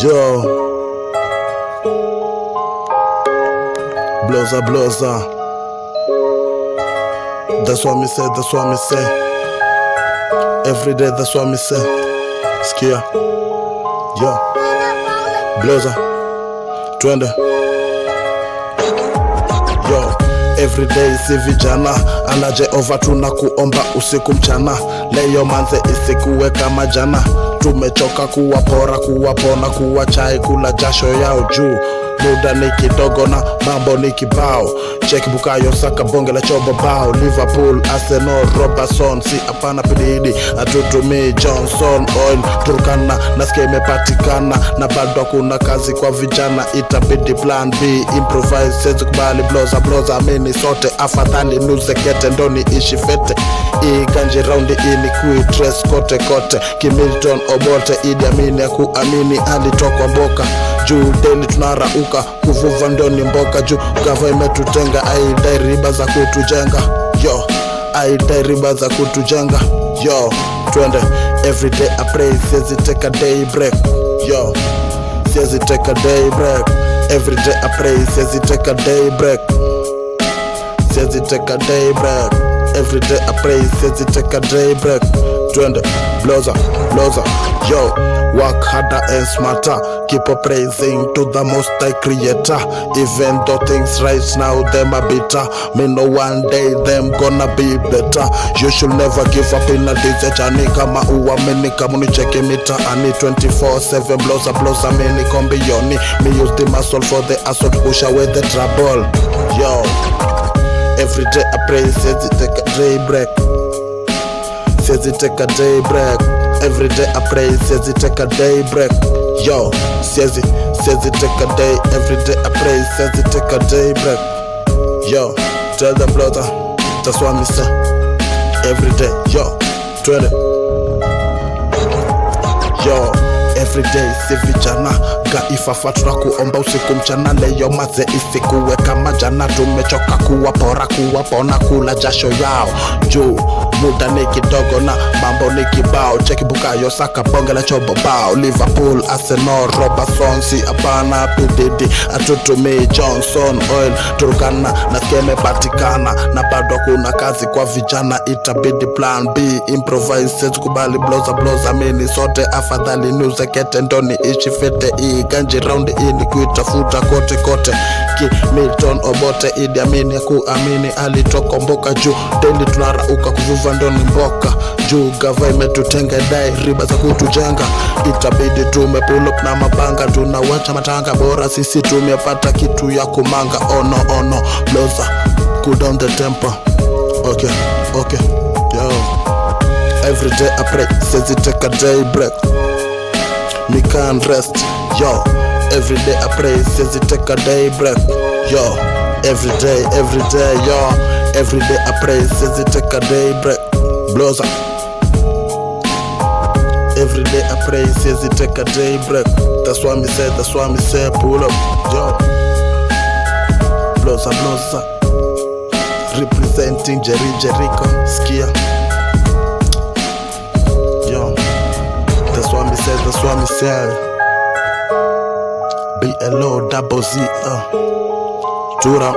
Yo, bloza. That's what me say. Every day, that's what me say. Skia, yo, bloza, twende. Yo, every day si vijana, ana Jehova tunakuomba usiku mchana. Leo manze isikuwe kama jana. Tumechoka kuwapora, kuwapona, kuwa chai, kula jasho yao juu. Muda ni kidogo na mambo ni kibao. Check Bukayo Saka bonge la chobo bao. Liverpool, Arsenal, Robertson, si apana pididi. Atutumi Johnson, Oil, Turkana, nasikia imepatikana. Na bado kuna kazi kwa vijana, itabidi plan B. Improvise, sezi kubali bloza, amini sote. Afadhali nuze kete, ndoni ishi fete. Ikanji roundi ini kui dress kote. Kimilton Obote, Idi Amini ya kuamini alitokwa mboka. Juu daily tunarauka, kuvuva ndoni mboka. Juu gava imetutenga, aidai riba za kutujenga. Yo, aidai riba za kutujenga. Yo, twende. Everyday I pray, siezi take a day break. Yo, siezi take a day break. Everyday I pray, siezi take a day break. Siezi take a day break. Everyday I pray, siezi take a day break. Twende, bloza, yo, work harder and smarter. Keep on praising to the most high creator. Even though things right now them are bitter, me know one day them gonna be better. You should never give up in a this journey. Kama uamini kama unicheki mita ani 24/7 bloza mini kombioni. Me use the muscle for the assault, push away the trouble. Yo, every day I pray, says it take a day break. Says it take a day break. Every day I pray, says it take a day break. Yo, says it take a day. Every day I pray, says it take a day break. Yo, tell them brother, that's what me say. Every day, yo, 20. Yo, every day si vijana gaifafa tunakuomba usiku mchana. Leo maze isikuwe kama jana. Tumechoka kuwapora, kuwapona, kula jasho yao juu. Muda ni kidogo na mambo ni kibao. Check Bukayo Saka bonge la chobo bao. Liverpool, Arsenal, Robertson, si apana pididi. Atutumi Johnson, Oil, Turkana, nasikia imepatikana. Na bado kuna kazi kwa vijana, itabidi plan B. Improvise, sezi kubali bloza, mini sote. Afadhali nuze kete, ndoni ishi fete. Ikanji roundi ini kuitafuta kote. Kimilton Obote, Idi Amini ya kuamini alitokwa mboka. Juu daily tunarauka, kuvuva ndoni mboka. Juu gava imetutenga, dai riba za kutujenga. Itabidi tume pull up na mabanga. Tunawacha matanga, bora sisi tumepata kitu ya kumanga. Oh no, bloza, cool down the tempo. Okay, yo. Every day I pray, says it take a day break. Me can't rest, yo. Every day I pray, says it take a day break. Yo, every day, yo. Every day I pray, says it take a day break. Bloza. Every day I pray, says it take a day break. That's what me say, pull up, yo. Bloza. Representing Jericho, Skia. Yo, that's what me say. BLO double Z, Tura.